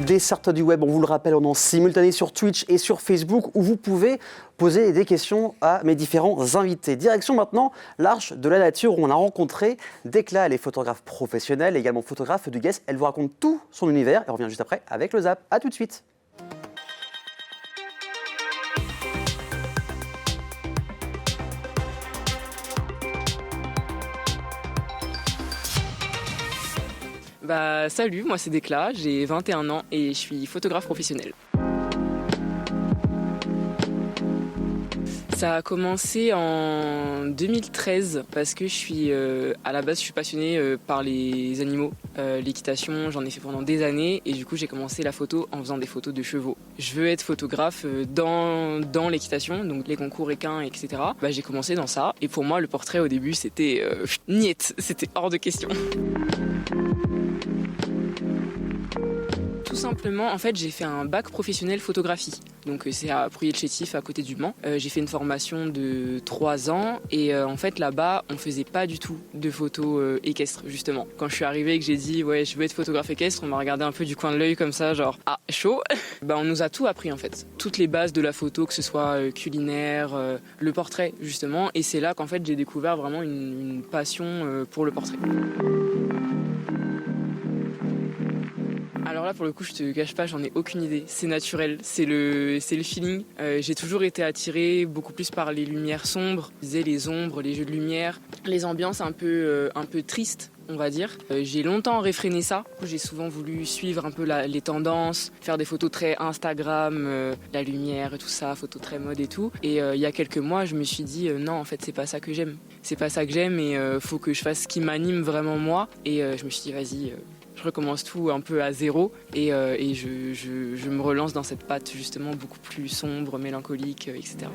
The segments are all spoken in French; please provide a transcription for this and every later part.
Des startups du web, on vous le rappelle, on est en simultané sur Twitch et sur Facebook où vous pouvez poser des questions à mes différents invités. Direction maintenant l'Arche de la Nature où on a rencontré Dekla, elle est photographe professionnelle, également photographe du Guess. Elle vous raconte tout son univers et on revient juste après avec le Zap. A tout de suite. Salut, moi c'est Dekla, j'ai 21 ans et je suis photographe professionnel. Ça a commencé en 2013 parce que à la base je suis passionnée par les animaux, l'équitation, j'en ai fait pendant des années et du coup j'ai commencé la photo en faisant des photos de chevaux. Je veux être photographe dans l'équitation, donc les concours équins, etc. J'ai commencé dans ça et pour moi le portrait au début c'était niette, c'était hors de question. Tout simplement, en fait, j'ai fait un bac professionnel photographie. Donc c'est à Pouilly-le-Chétif, à côté du Mans. J'ai fait une formation de 3 ans et en fait là-bas, on faisait pas du tout de photos équestres justement. Quand je suis arrivée et que j'ai dit ouais, je veux être photographe équestre, on m'a regardé un peu du coin de l'œil comme ça, genre ah chaud. On nous a tout appris en fait, toutes les bases de la photo, que ce soit culinaire, le portrait justement. Et c'est là qu'en fait j'ai découvert vraiment une passion pour le portrait. Alors là, pour le coup, je te cache pas, j'en ai aucune idée. C'est naturel, c'est le feeling. J'ai toujours été attirée beaucoup plus par les lumières sombres, les ombres, les jeux de lumière, les ambiances un peu tristes, on va dire. J'ai longtemps réfréné ça. J'ai souvent voulu suivre un peu les tendances, faire des photos très Instagram, la lumière et tout ça, photos très mode et tout. Et il y a quelques mois, je me suis dit non, en fait, c'est pas ça que j'aime. C'est pas ça que j'aime et faut que je fasse ce qui m'anime vraiment moi. Et je me suis dit vas-y. Je recommence tout un peu à zéro et je me relance dans cette patte justement beaucoup plus sombre, mélancolique, etc.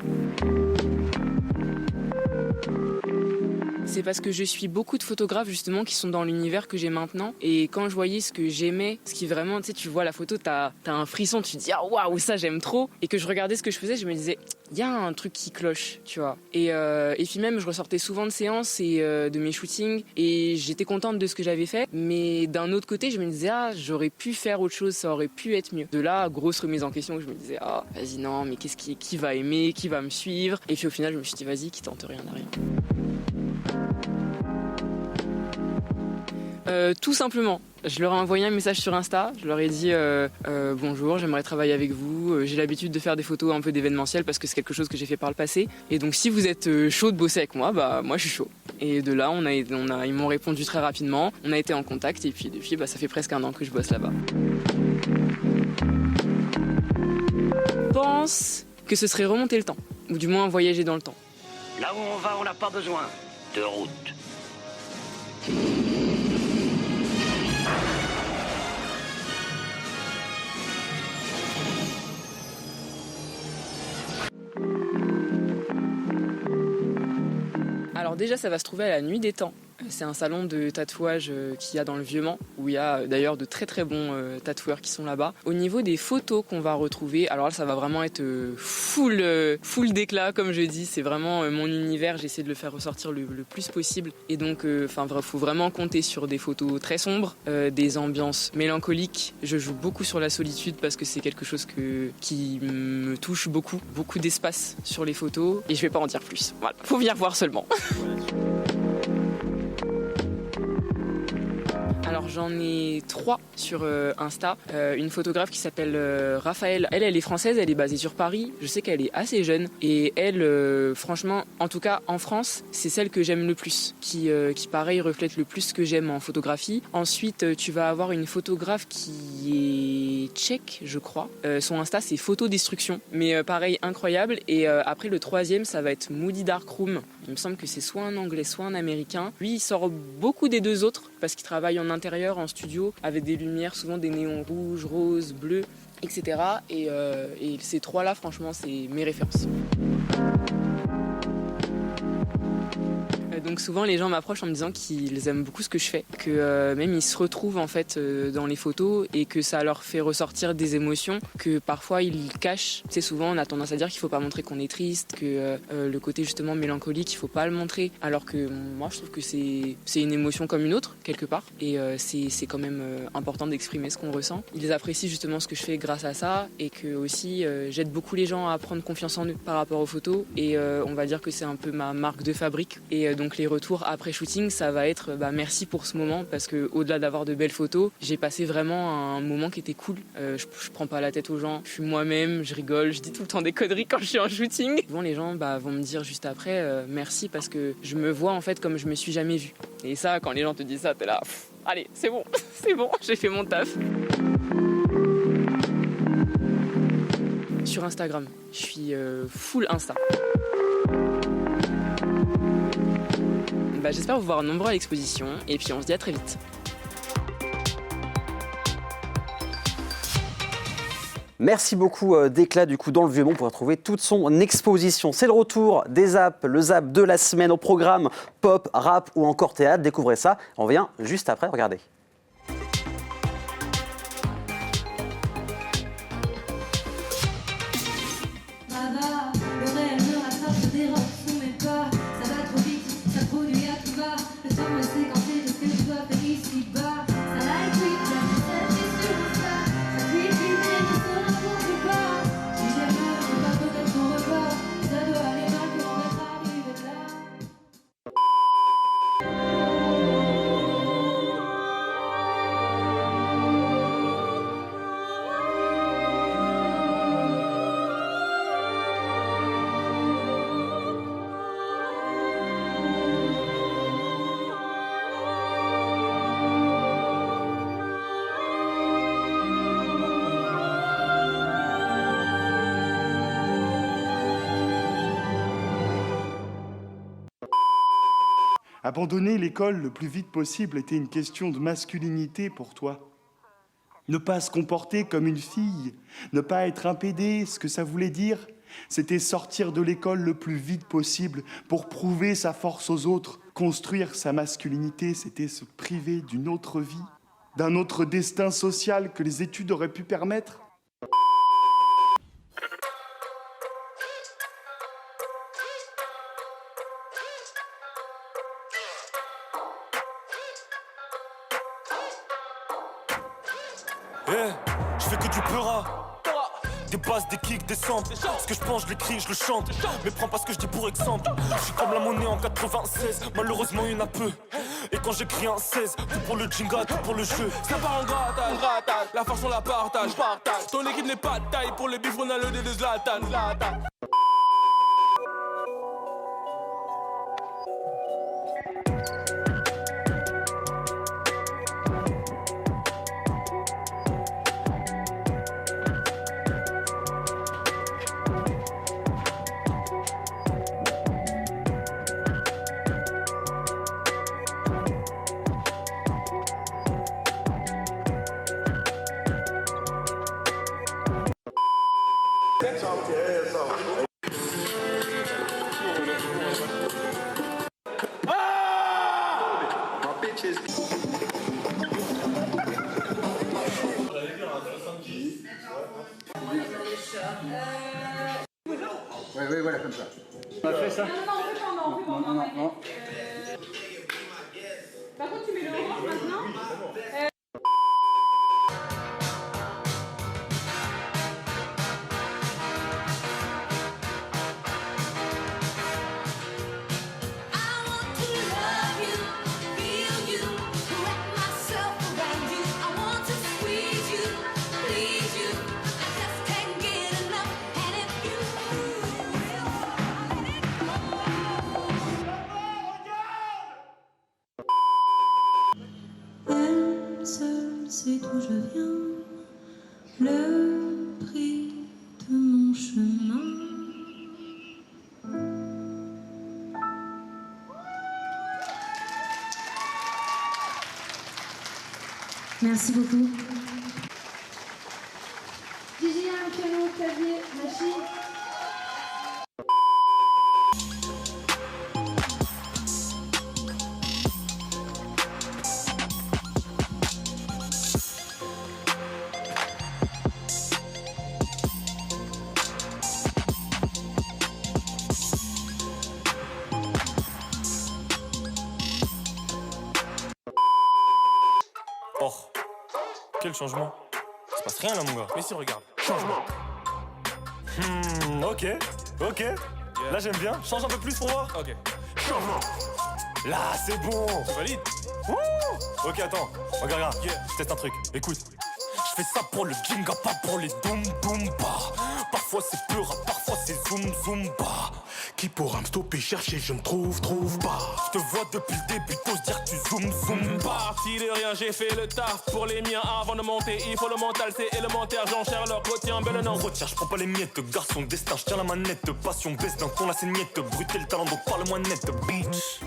C'est parce que je suis beaucoup de photographes justement qui sont dans l'univers que j'ai maintenant et quand je voyais ce que j'aimais, ce qui vraiment, tu sais, tu vois la photo, t'as un frisson, tu te dis ah waouh ça j'aime trop et que je regardais ce que je faisais, je me disais il y a un truc qui cloche, tu vois. Et puis même je ressortais souvent de séances et de mes shootings et j'étais contente de ce que j'avais fait, mais d'un autre côté je me disais ah j'aurais pu faire autre chose, ça aurait pu être mieux. De là grosse remise en question, je me disais ah vas-y non mais qui va aimer, qui va me suivre et puis au final je me suis dit vas-y qui tente rien n'a rien. Tout simplement, je leur ai envoyé un message sur Insta, je leur ai dit bonjour, j'aimerais travailler avec vous, j'ai l'habitude de faire des photos un peu d'événementiel parce que c'est quelque chose que j'ai fait par le passé et donc si vous êtes chaud de bosser avec moi, moi je suis chaud. Et de là ils m'ont répondu très rapidement, on a été en contact et puis depuis ça fait presque 1 an que je bosse là-bas. Je pense que ce serait remonter le temps, ou du moins voyager dans le temps. Là où on va, on n'a pas besoin de route. Alors déjà, ça va se trouver à la Nuit des Temps. C'est un salon de tatouage qu'il y a dans le Vieux-Mans, où il y a d'ailleurs de très très bons tatoueurs qui sont là-bas. Au niveau des photos qu'on va retrouver, alors là ça va vraiment être full d'éclat comme je dis, c'est vraiment mon univers, j'essaie de le faire ressortir le plus possible. Et donc faut vraiment compter sur des photos très sombres, des ambiances mélancoliques. Je joue beaucoup sur la solitude parce que c'est quelque chose qui me touche beaucoup d'espace sur les photos et je vais pas en dire plus. Voilà, faut venir voir seulement. Alors j'en ai 3 sur Insta. Une photographe qui s'appelle Raphaël. Elle est française, elle est basée sur Paris. Je sais qu'elle est assez jeune. Et elle, franchement, en tout cas en France, c'est celle que j'aime le plus. Qui pareil, reflète le plus ce que j'aime en photographie. Ensuite, tu vas avoir une photographe qui est tchèque, je crois. Son Insta, c'est Photodestruction. Mais pareil, incroyable. Et après, le 3e, ça va être Moody Darkroom. Il me semble que c'est soit un anglais, soit un américain. Lui, il sort beaucoup des 2 autres parce qu'il travaille en intérieur, en studio, avec des lumières, souvent des néons rouges, roses, bleus, etc. Et ces 3-là, franchement, c'est mes références. Donc souvent les gens m'approchent en me disant qu'ils aiment beaucoup ce que je fais, que même ils se retrouvent en fait dans les photos et que ça leur fait ressortir des émotions que parfois ils cachent. Tu sais, souvent on a tendance à dire qu'il faut pas montrer qu'on est triste, que le côté justement mélancolique il faut pas le montrer, alors que moi je trouve que c'est une émotion comme une autre quelque part et c'est quand même important d'exprimer ce qu'on ressent. Ils apprécient justement ce que je fais grâce à ça et que aussi j'aide beaucoup les gens à prendre confiance en eux par rapport aux photos et on va dire que c'est un peu ma marque de fabrique et donc les retours après shooting ça va être merci pour ce moment parce que au-delà d'avoir de belles photos j'ai passé vraiment un moment qui était cool. Je prends pas la tête aux gens, je suis moi-même, je rigole, je dis tout le temps des conneries quand je suis en shooting. Souvent les gens vont me dire juste après merci parce que je me vois en fait comme je me suis jamais vue et ça quand les gens te disent ça t'es là allez c'est bon c'est bon j'ai fait mon taf. Sur Instagram, je suis full Insta. J'espère vous voir nombreux à l'exposition et puis on se dit à très vite. Merci beaucoup Déclat, du coup dans le Vieux-Mont pour retrouver toute son exposition. C'est le retour des zaps, le zap de la semaine au programme pop, rap ou encore théâtre. Découvrez ça, on revient juste après, regardez. Abandonner l'école le plus vite possible était une question de masculinité pour toi. Ne pas se comporter comme une fille, ne pas être un PD, ce que ça voulait dire, c'était sortir de l'école le plus vite possible pour prouver sa force aux autres. Construire sa masculinité, c'était se priver d'une autre vie, d'un autre destin social que les études auraient pu permettre. Je fais que du peura. Des basses, des kicks, des samples. Ce que je pense, je l'écris, je le chante. Mais prends pas ce que je dis pour exemple. Je suis comme la monnaie en 96. Malheureusement, il y en a peu. Et quand j'écris en 16, tout pour le jinga, tout pour le jeu. Ça part en grattage, la force on la partage. Ton équipe n'est pas de taille pour les bifs, on a le dé de Zlatan. Oui, voilà, comme ça. On a fait ça? Non. Par contre, tu mets le orange maintenant. C'est d'où je viens, le prix de mon chemin. Merci beaucoup. Gigi, un piano, clavier, machine. Quel changement? Il se passe rien là, mon gars. Mais si, regarde. Changement. Ok. Là, j'aime bien. Change un peu plus pour voir. Ok. Changement. Là, c'est bon. Tu valides? Ok, attends. Regarde. Je teste un truc. Écoute. Je fais ça pour le ginga, pas pour les doom boom ba. Parfois c'est peur, parfois c'est zoom zoom ba. Qui pourra me stopper, chercher, je ne trouve pas. Je te vois depuis le début, t'oses dire que tu zoom zoom ba. Parti de rien, j'ai fait le taf pour les miens avant de monter. Il faut le mental, c'est élémentaire. Jean-Sherlock retiens bel nom. Retiens, je prends pas les miettes, garçon, destin, je tiens la manette. Passion, baisse d'un ton, la saignette. Bruter le talent, donc parle-moi net, bitch.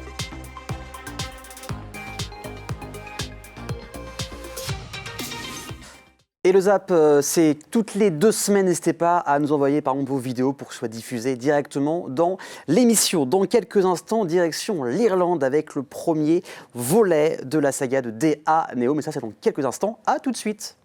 Et le Zap, c'est toutes les 2 semaines. N'hésitez pas à nous envoyer par exemple vos vidéos pour que ce soit diffusé directement dans l'émission. Dans quelques instants, direction l'Irlande avec le premier volet de la saga de D.A. Neo. Mais ça, c'est dans quelques instants. À tout de suite.